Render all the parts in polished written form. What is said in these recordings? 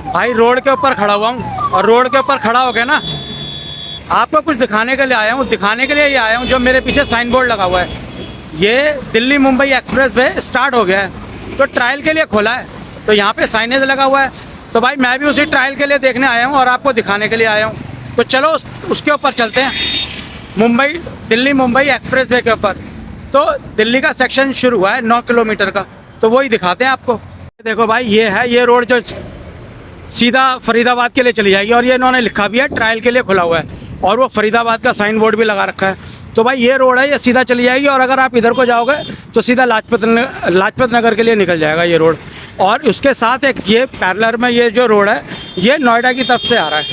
भाई रोड के ऊपर खड़ा हुआ हूँ और रोड के ऊपर खड़ा हो गया ना, आपको कुछ दिखाने के लिए आया हूँ। दिखाने के लिए ये आया हूँ, जो मेरे पीछे साइन बोर्ड लगा हुआ है, ये Delhi Mumbai express way start हो गया है, तो ट्रायल के लिए खोला है, तो यहाँ पे साइनेज लगा हुआ है। तो भाई मैं भी उसी ट्रायल के लिए देखने आया हूँ और आपको दिखाने के लिए आया हूँ। तो चलो उसके ऊपर चलते हैं, दिल्ली मुंबई एक्सप्रेस वे के ऊपर। तो दिल्ली का सेक्शन शुरू हुआ है 9 किलोमीटर का, तो वही दिखाते हैं आपको। देखो भाई ये रोड जो सीधा फरीदाबाद के लिए चली जाएगी, और ये इन्होंने लिखा भी है ट्रायल के लिए खुला हुआ है, और वो फरीदाबाद का साइन बोर्ड भी लगा रखा है। तो भाई ये रोड है, ये सीधा चली जाएगी, और अगर आप इधर को जाओगे तो सीधा लाजपत नगर के लिए निकल जाएगा ये रोड। और उसके साथ एक ये पैरेलल में ये जो रोड है, ये नोएडा की तरफ से आ रहा है,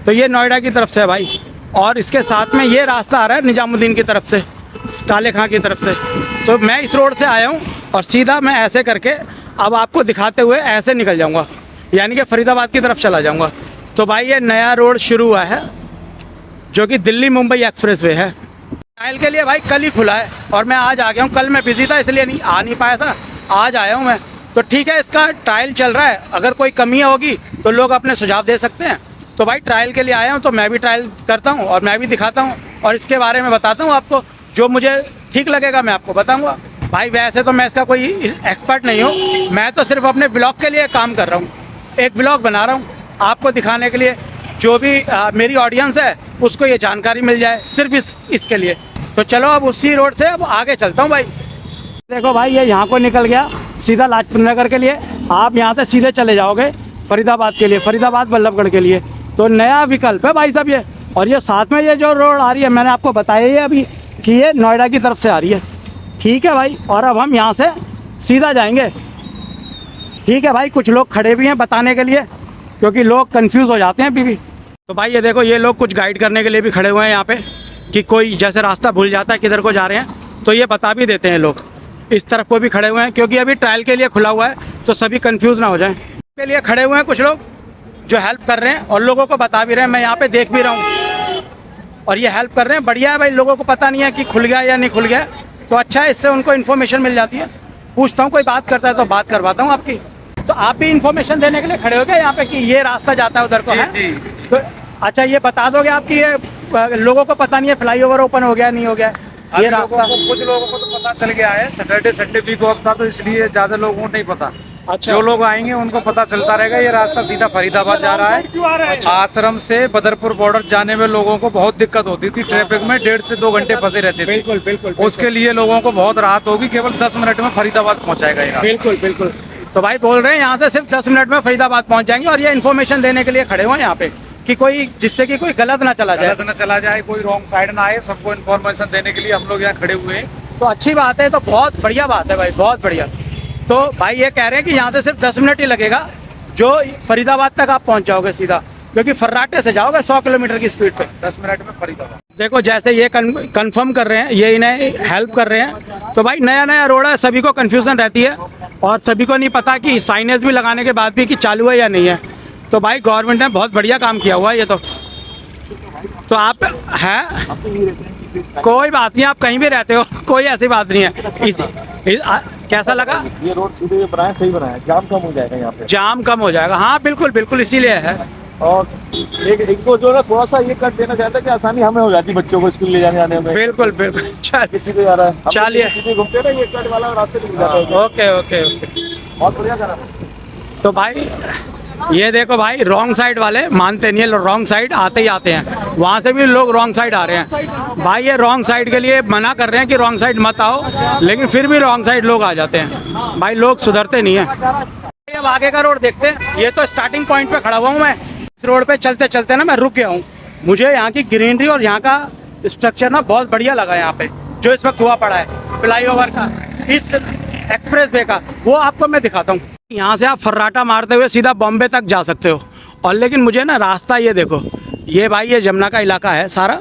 तो ये नोएडा की तरफ से है भाई। और इसके साथ में ये रास्ता आ रहा है निजामुद्दीन की तरफ से, काले खां की तरफ से। तो मैं इस रोड से आया हूँ और सीधा मैं ऐसे करके अब आपको दिखाते हुए ऐसे निकल जाऊँगा, यानी कि फरीदाबाद की तरफ चला जाऊँगा। तो भाई ये नया रोड शुरू हुआ है, जो कि दिल्ली मुंबई एक्सप्रेस वे है। ट्रायल के लिए भाई कल ही खुला है, और मैं आज आ गया हूँ। कल मैं बिजी था इसलिए नहीं पाया था, आज आया हूँ मैं। तो ठीक है, इसका ट्रायल चल रहा है, अगर कोई कमी होगी तो लोग अपने सुझाव दे सकते हैं। तो भाई ट्रायल के लिए आया हूँ, तो मैं भी ट्रायल करता हूँ और मैं भी दिखाता हूँ, और इसके बारे में बताता हूँ आपको। जो मुझे ठीक लगेगा मैं आपको बताऊँगा। भाई वैसे तो मैं इसका कोई एक्सपर्ट नहीं हूँ, मैं तो सिर्फ अपने ब्लॉग के लिए काम कर रहा हूँ, एक ब्लॉग बना रहा हूँ आपको दिखाने के लिए। जो भी मेरी ऑडियंस है उसको ये जानकारी मिल जाए, सिर्फ इसके लिए। तो चलो अब उसी रोड से अब आगे चलता हूँ भाई। देखो भाई ये यहाँ को निकल गया सीधा लाजपत नगर के लिए। आप यहाँ से सीधे चले जाओगे फरीदाबाद के लिए, फरीदाबाद बल्लभगढ़ के लिए। तो नया विकल्प है भाई साहब ये। और ये साथ में ये जो रोड आ रही है, मैंने आपको बताया ही अभी कि ये नोएडा की तरफ से आ रही है। ठीक है भाई, और अब हम यहाँ से सीधा जाएंगे। ठीक है भाई, कुछ लोग खड़े भी हैं बताने के लिए, क्योंकि लोग कंफ्यूज हो जाते हैं अभी भी। तो भाई ये देखो, ये लोग कुछ गाइड करने के लिए भी खड़े हुए हैं यहाँ पे, कि कोई जैसे रास्ता भूल जाता है किधर को जा रहे हैं, तो ये बता भी देते हैं लोग। इस तरफ को भी खड़े हुए हैं, क्योंकि अभी ट्रायल के लिए खुला हुआ है, तो सभी कंफ्यूज ना हो जाएं। के लिए खड़े हुए हैं कुछ लोग जो हेल्प कर रहे हैं, और लोगों को बता भी रहे हैं। मैं यहाँ पे देख भी रहा हूँ, और ये हेल्प कर रहे हैं। बढ़िया है भाई, लोगों को पता नहीं है कि खुल गया या नहीं खुल गया, तो अच्छा है, इससे उनको इन्फॉर्मेशन मिल जाती है। पूछता हूँ, कोई बात करता है तो बात करवाता हूँ आपकी। तो आप भी इन्फॉर्मेशन देने के लिए खड़े हो गए यहाँ पे कि ये रास्ता जाता है उधर को? है जी। तो अच्छा, ये बता दोगे आप कि ये लोगों को पता नहीं है फ्लाईओवर ओपन हो गया नहीं हो गया ये रास्ता? कुछ लोगों को तो पता चल गया है, सैटरडे संडे वीक ऑफ था, तो इसलिए ज्यादा लोगों को नहीं पता। अच्छा, जो लोग आएंगे उनको पता चलता रहेगा। ये रास्ता सीधा फरीदाबाद जा रहा है। आश्रम से बदरपुर बॉर्डर जाने में लोगों को बहुत दिक्कत होती थी, ट्रैफिक में 1.5 से 2 घंटे फंसे रहते थे। बिल्कुल बिल्कुल। उसके लिए लोगों को बहुत राहत होगी, केवल 10 मिनट में फरीदाबाद पहुंचाएगा ये। बिल्कुल बिल्कुल। तो भाई बोल रहे हैं यहाँ से सिर्फ 10 मिनट में फरीदाबाद पहुंच जाएंगे, और ये इन्फॉर्मेशन देने के लिए खड़े हुए हैं यहाँ पे, कि कोई जिससे कि कोई गलत ना चला जाए, कोई रॉन्ग साइड ना आए। सबको इन्फॉर्मेशन देने के लिए हम लोग यहाँ खड़े हुए हैं। तो अच्छी बात है, तो बहुत बढ़िया बात है भाई, बहुत बढ़िया। तो भाई ये कह रहे हैं कि यहाँ से सिर्फ 10 मिनट ही लगेगा, जो फरीदाबाद तक आप पहुँच जाओगे सीधा, क्योंकि फर्राटे से जाओगे 100 किलोमीटर की स्पीड पे। 10 मिनट में फरीदाबाद। देखो जैसे ये कंफर्म कर रहे हैं, ये इन्हें हेल्प कर रहे हैं। तो भाई नया रोड है, सभी को कंफ्यूजन रहती है, और सभी को नहीं पता कि साइनेज भी लगाने के बाद भी कि चालू है या नहीं है। तो भाई गवर्नमेंट ने बहुत बढ़िया काम किया हुआ है ये। तो आप हैं, कोई बात नहीं, आप कहीं भी रहते हो, कोई ऐसी बात नहीं है। कैसा लगा? ये रोड सीधे बनाया, सही बनाया, जाम कम हो जाएगा यहाँ पे। जाम कम हो जाएगा, हाँ बिल्कुल बिल्कुल, इसीलिए है। और एक को जो ना थोड़ा सा ये कट देना चाहता है कि आसानी हमें हो जाती है बच्चों को स्कूल ले जाने आने में। बिल्कुल बिल्कुल। चलिए सीधे जा रहा है, चलिए सीधे घूमते ना, ये कट वाला रास्ते निकल जाता है। ओके ओके ओके, बहुत बढ़िया करा। तो भाई ये देखो भाई, रॉन्ग साइड वाले मानते नहीं है, रॉन्ग साइड आते ही आते हैं, वहाँ से भी लोग रॉन्ग साइड आ रहे हैं। भाई ये रॉन्ग साइड के लिए मना कर रहे हैं कि रॉन्ग साइड मत आओ, लेकिन फिर भी रॉन्ग साइड लोग आ जाते हैं। भाई लोग सुधरते नहीं है। अब आगे का रोड देखते हैं। ये तो स्टार्टिंग पॉइंट पे खड़ा हुआ हूँ मैं। इस रोड पे चलते चलते ना मैं रुक गया हूँ। मुझे यहाँ की ग्रीनरी और यहाँ का स्ट्रक्चर ना बहुत बढ़िया लगा। यहाँ पे जो इस वक्त हुआ पड़ा है फ्लाईओवर का, इस एक्सप्रेस वे का, वो आपको मैं दिखाता हूँ। यहाँ से आप फर्राटा मारते हुए सीधा बॉम्बे तक जा सकते हो। और लेकिन मुझे ना रास्ता, ये देखो, ये भाई ये जमुना का इलाका है सारा,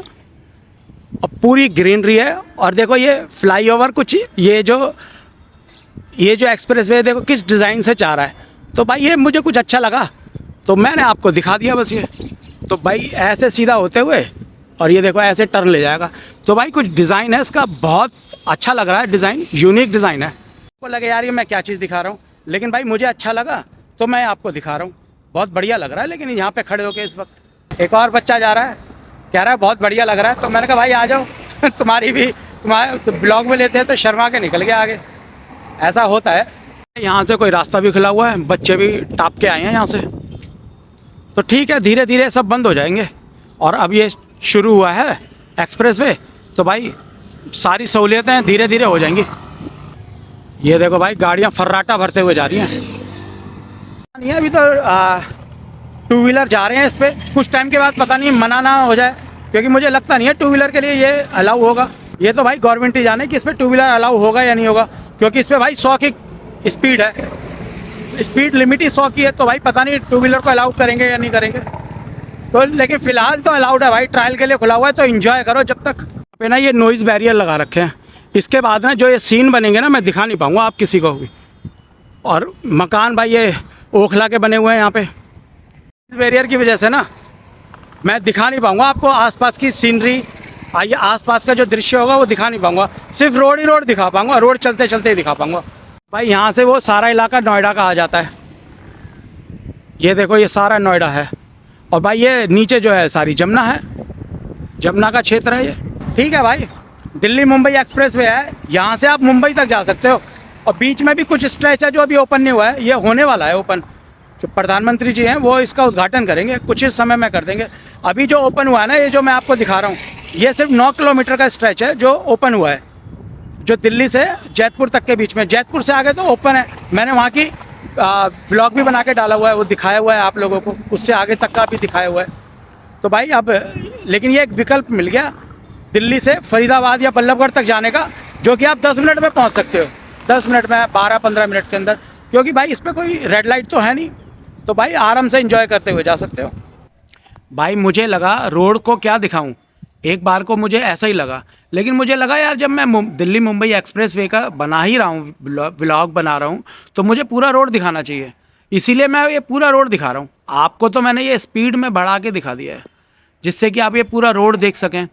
और पूरी ग्रीनरी है। और देखो ये फ्लाईओवर कुछ ये जो एक्सप्रेस वे देखो किस डिज़ाइन से चाह रहा है। तो भाई ये मुझे कुछ अच्छा लगा, तो मैंने आपको दिखा दिया बस ये। तो भाई ऐसे सीधा होते हुए, और ये देखो ऐसे टर्न ले जाएगा। तो भाई कुछ डिज़ाइन है इसका, बहुत अच्छा लग रहा है डिज़ाइन, यूनिक डिज़ाइन है। आपको लगे यार ये मैं क्या चीज़ दिखा रहा हूँ, लेकिन भाई मुझे अच्छा लगा तो मैं आपको दिखा रहा हूँ। बहुत बढ़िया लग रहा है। लेकिन यहाँ पे खड़े होके इस वक्त एक और बच्चा जा रहा है, कह रहा है बहुत बढ़िया लग रहा है। तो मैंने कहा भाई आ जाओ तुम्हारे ब्लॉग में लेते हैं तो शर्मा के निकल गया आगे। ऐसा होता है। यहाँ से कोई रास्ता भी खुला हुआ है, बच्चे भी टाप के आए हैं यहाँ से। तो ठीक है, धीरे धीरे सब बंद हो जाएंगे। और अब ये शुरू हुआ है एक्सप्रेसवे, तो भाई सारी सहूलियतें धीरे धीरे हो जाएंगी। ये देखो भाई गाड़ियाँ फर्राटा भरते हुए जा रही हैं। नहीं अभी तो 2 व्हीलर जा रहे हैं इस पर। कुछ टाइम के बाद पता नहीं मना ना हो जाए, क्योंकि मुझे लगता नहीं है 2 व्हीलर के लिए ये अलाउ होगा। ये तो भाई गवर्नमेंट ही जाने कि इस पर 2 व्हीलर अलाउ होगा या नहीं होगा, क्योंकि इस पर भाई 100 की स्पीड है, स्पीड लिमिट ही 100 की है। तो भाई पता नहीं 2 व्हीलर को अलाउ करेंगे या नहीं करेंगे। तो लेकिन फिलहाल तो अलाउड है भाई, ट्रायल के लिए खुला हुआ है, तो एंजॉय करो जब तक। पे ना ये नॉइज़ बैरियर लगा रखे हैं। इसके बाद ना जो ये सीन बनेंगे ना, मैं दिखा नहीं पाऊँगा आप किसी को भी। और मकान भाई ये ओखला के बने हुए हैं यहाँ पे। इस बैरियर की वजह से ना मैं दिखा नहीं पाऊँगा आपको आसपास की सीनरी, आइए आसपास का जो दृश्य होगा वो दिखा नहीं पाऊँगा। सिर्फ रोड ही रोड दिखा पाऊँगा, रोड चलते चलते ही दिखा पाऊँगा। भाई यहाँ से वो सारा इलाका नोएडा का आ जाता है। ये देखो ये सारा नोएडा है। और भाई ये नीचे जो है सारी जमुना है, जमुना का क्षेत्र है ये। ठीक है भाई, दिल्ली मुंबई एक्सप्रेसवे है, यहाँ से आप मुंबई तक जा सकते हो। और बीच में भी कुछ स्ट्रेच है जो अभी ओपन नहीं हुआ है, ये होने वाला है ओपन। जो प्रधानमंत्री जी हैं वो इसका उद्घाटन करेंगे, कुछ ही समय में कर देंगे। अभी जो ओपन हुआ है ना, ये जो मैं आपको दिखा रहा हूँ, ये सिर्फ 9 किलोमीटर का स्ट्रेच है जो ओपन हुआ है, जो दिल्ली से जैतपुर तक के बीच में। जैतपुर से आगे तो ओपन है, मैंने वहाँ की व्लॉग भी बना के डाला हुआ है, वो दिखाया हुआ है आप लोगों को, उससे आगे तक का भी दिखाया हुआ है। तो भाई अब लेकिन ये एक विकल्प मिल गया दिल्ली से फरीदाबाद या बल्लभगढ़ तक जाने का, जो कि आप 10 मिनट में पहुंच सकते हो, 10 मिनट में, 12-15 मिनट के अंदर। क्योंकि भाई इस पर कोई रेड लाइट तो है नहीं, तो भाई आराम से एंजॉय करते हुए जा सकते हो। भाई मुझे लगा रोड को क्या दिखाऊं, एक बार को मुझे ऐसा ही लगा। लेकिन मुझे लगा यार जब मैं दिल्ली मुंबई एक्सप्रेसवे का बना ही रहा हूँ, व्लॉग बना रहा हूँ, तो मुझे पूरा रोड दिखाना चाहिए। इसीलिए मैं ये पूरा रोड दिखा रहा हूँ आपको। तो मैंने ये स्पीड में बढ़ा के दिखा दिया है, जिससे कि आप ये पूरा रोड देख सकें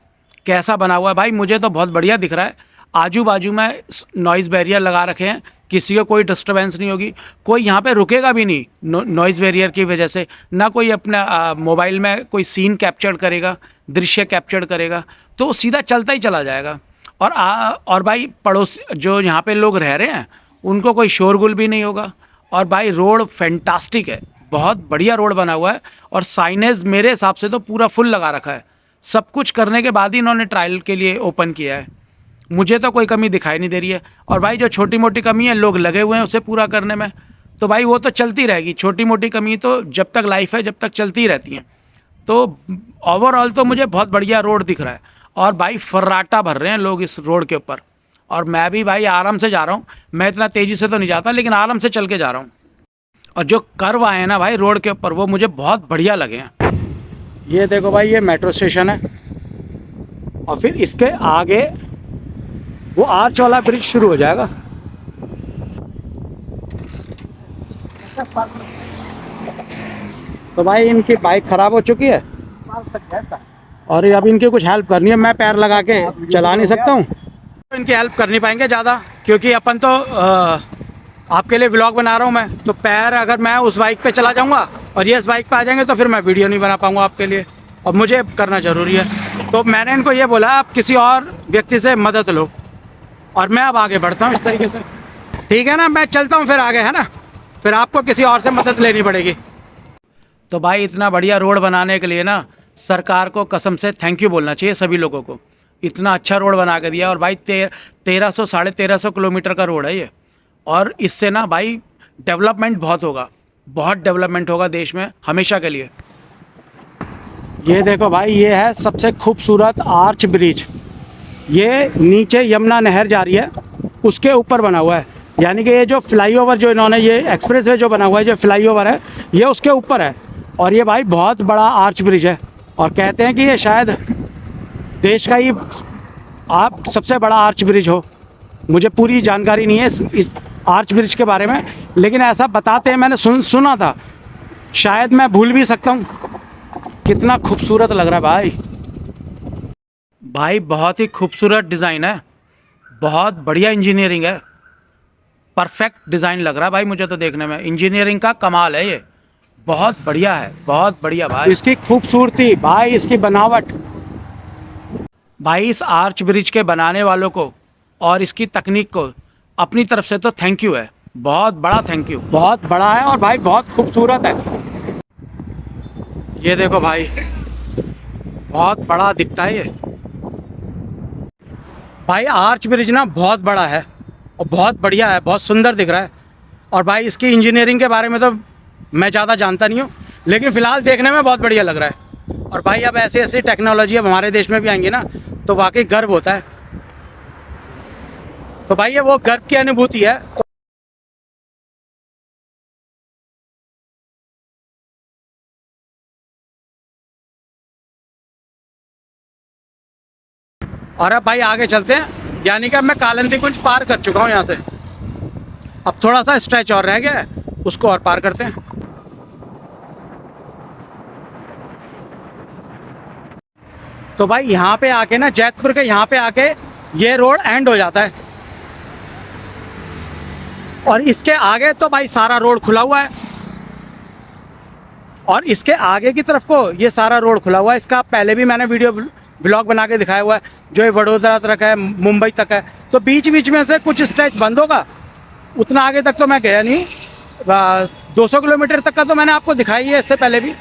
कैसा बना हुआ है। भाई मुझे तो बहुत बढ़िया दिख रहा है। आजू बाजू में नॉइज़ बैरियर लगा रखे हैं, किसी को कोई डिस्टर्बेंस नहीं होगी, कोई यहाँ पे रुकेगा भी नहीं नॉइज़ बैरियर की वजह से। ना कोई अपना मोबाइल में कोई सीन कैप्चर करेगा, दृश्य कैप्चर करेगा, तो सीधा चलता ही चला जाएगा। और भाई पड़ोस जो यहाँ पे लोग रह रहे हैं उनको कोई शोरगुल भी नहीं होगा। और भाई रोड फैंटास्टिक है, बहुत बढ़िया रोड बना हुआ है। और साइनेज मेरे हिसाब से तो पूरा फुल लगा रखा है। सब कुछ करने के बाद ही इन्होंने ट्रायल के लिए ओपन किया है। मुझे तो कोई कमी दिखाई नहीं दे रही है। और भाई जो छोटी मोटी कमी है लोग लगे हुए हैं उसे पूरा करने में, तो भाई वो तो चलती रहेगी। छोटी मोटी कमी तो जब तक लाइफ है जब तक चलती ही रहती हैं। तो ओवरऑल तो मुझे बहुत बढ़िया रोड दिख रहा है। और भाई फर्राटा भर रहे हैं लोग इस रोड के ऊपर। और मैं भी भाई आराम से जा रहा हूँ। मैं इतना तेज़ी से तो नहीं जाता, लेकिन आराम से चल के जा रहा हूँ। और जो कर्व आए हैं ना भाई रोड के ऊपर, वो मुझे बहुत बढ़िया लगे हैं। ये देखो भाई ये मेट्रो स्टेशन है, और फिर इसके आगे वो आर्च वाला ब्रिज शुरू हो जाएगा। तो भाई इनकी बाइक खराब हो चुकी है और अब इनकी कुछ हेल्प करनी है। मैं पैर लगा के चला नहीं सकता हूँ, इनकी हेल्प कर नहीं पाएंगे ज़्यादा, क्योंकि अपन तो आपके लिए व्लॉग बना रहा हूँ मैं। तो पैर अगर मैं उस बाइक पे चला जाऊँगा और ये इस बाइक पे आ जाएंगे तो फिर मैं वीडियो नहीं बना पाऊँगा आपके लिए, और मुझे करना ज़रूरी है। तो मैंने इनको ये बोला आप किसी और व्यक्ति से मदद लो, और मैं अब आगे बढ़ता हूँ इस तरीके से। ठीक है ना, मैं चलता हूँ फिर आगे, है ना, फिर आपको किसी और से मदद लेनी पड़ेगी। तो भाई इतना बढ़िया रोड बनाने के लिए ना सरकार को कसम से थैंक यू बोलना चाहिए सभी लोगों को। इतना अच्छा रोड बना के दिया। और भाई 1300-1350 किलोमीटर का रोड है ये। और इससे ना भाई डेवलपमेंट बहुत होगा, बहुत डेवलपमेंट होगा देश में हमेशा के लिए। ये देखो भाई ये है सबसे खूबसूरत आर्च ब्रिज। ये नीचे यमुना नहर जा रही है, उसके ऊपर बना हुआ है। यानी कि ये जो फ्लाईओवर जो इन्होंने ये एक्सप्रेसवे जो बना हुआ है, जो फ्लाईओवर है ये उसके ऊपर है। और ये भाई बहुत बड़ा आर्च ब्रिज है, और कहते हैं कि ये शायद देश का ही आप सबसे बड़ा आर्च ब्रिज हो। मुझे पूरी जानकारी नहीं है इस आर्च ब्रिज के बारे में, लेकिन ऐसा बताते हैं, मैंने सुना था, शायद मैं भूल भी सकता हूँ। कितना खूबसूरत लग रहा है भाई। भाई बहुत ही खूबसूरत डिज़ाइन है, बहुत बढ़िया इंजीनियरिंग है, परफेक्ट डिज़ाइन लग रहा है भाई मुझे तो देखने में। इंजीनियरिंग का कमाल है ये, बहुत बढ़िया है, बहुत बढ़िया भाई। इसकी खूबसूरती भाई, इसकी बनावट भाई, इस आर्च ब्रिज के बनाने वालों को और इसकी तकनीक को अपनी तरफ से तो थैंक यू है, बहुत बड़ा थैंक यू। बहुत बड़ा है और भाई बहुत खूबसूरत है। ये देखो भाई, बहुत बड़ा दिखता है ये भाई। आर्च ब्रिज ना बहुत बड़ा है और बहुत बढ़िया है, बहुत सुंदर दिख रहा है। और भाई इसकी इंजीनियरिंग के बारे में तो मैं ज़्यादा जानता नहीं हूँ, लेकिन फ़िलहाल देखने में बहुत बढ़िया लग रहा है। और भाई अब ऐसी ऐसी टेक्नोलॉजी अब हमारे देश में भी आएंगी ना, तो वाकई गर्व होता है। तो भाई ये वो गर्व की अनुभूति है। और अब भाई आगे चलते हैं, यानी कि अब मैं कालिंदी कुंज पार कर चुका हूँ यहाँ से। अब थोड़ा सा स्ट्रेच और रह गया है, उसको और पार करते हैं। तो भाई यहाँ पे आके ना, जैतपुर के यहाँ पे आके ये रोड एंड हो जाता है और इसके आगे तो भाई सारा रोड खुला हुआ है। और इसके आगे की तरफ को ये सारा रोड खुला हुआ है। इसका पहले भी मैंने वीडियो ब्लॉग बना के दिखाया हुआ है, जो ये वडोदरा तक है, मुंबई तक है। तो बीच बीच में से कुछ स्ट्रेच बंद होगा, उतना आगे तक तो मैं गया नहीं। 200 किलोमीटर तक का तो मैंने आपको दिखाई है इससे पहले भी,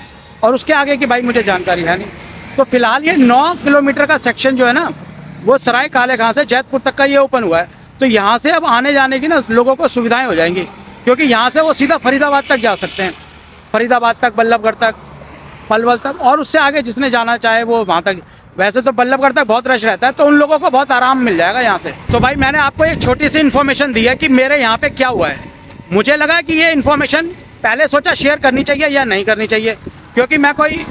और उसके आगे की भाई मुझे जानकारी है नहीं। तो फिलहाल ये 9 किलोमीटर का सेक्शन जो है ना, वो सराय काले खां से जैतपुर तक का ये ओपन हुआ है। तो यहाँ से अब आने जाने की ना लोगों को सुविधाएं हो जाएंगी, क्योंकि यहाँ से वो सीधा फरीदाबाद तक जा सकते हैं, फरीदाबाद तक, बल्लभगढ़ तक, पलवल तक, और उससे आगे जिसने जाना चाहे वो वहाँ तक। वैसे तो बल्लभगढ़ तक बहुत रश रहता है, तो उन लोगों को बहुत आराम मिल जाएगा यहाँ से। तो भाई मैंने आपको एक छोटी सी इन्फॉर्मेशन दी है कि मेरे यहाँ पे क्या हुआ है। मुझे लगा कि ये इन्फॉर्मेशन पहले सोचा शेयर करनी चाहिए या नहीं करनी चाहिए, क्योंकि मैं कोई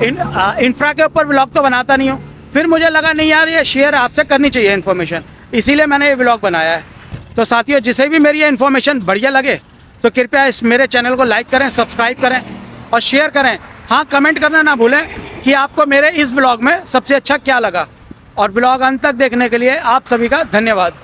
इंफ्रा के ऊपर व्लॉग तो बनाता नहीं हूँ। फिर मुझे लगा नहीं यार, ये शेयर आपसे करनी चाहिए इन्फॉर्मेशन, इसीलिए मैंने ये व्लॉग बनाया है। तो साथियों, जिसे भी मेरी ये इन्फॉर्मेशन बढ़िया लगे तो कृपया इस मेरे चैनल को लाइक करें, सब्सक्राइब करें और शेयर करें। हाँ, कमेंट करना ना भूलें कि आपको मेरे इस व्लॉग में सबसे अच्छा क्या लगा। और व्लॉग अंत तक देखने के लिए आप सभी का धन्यवाद।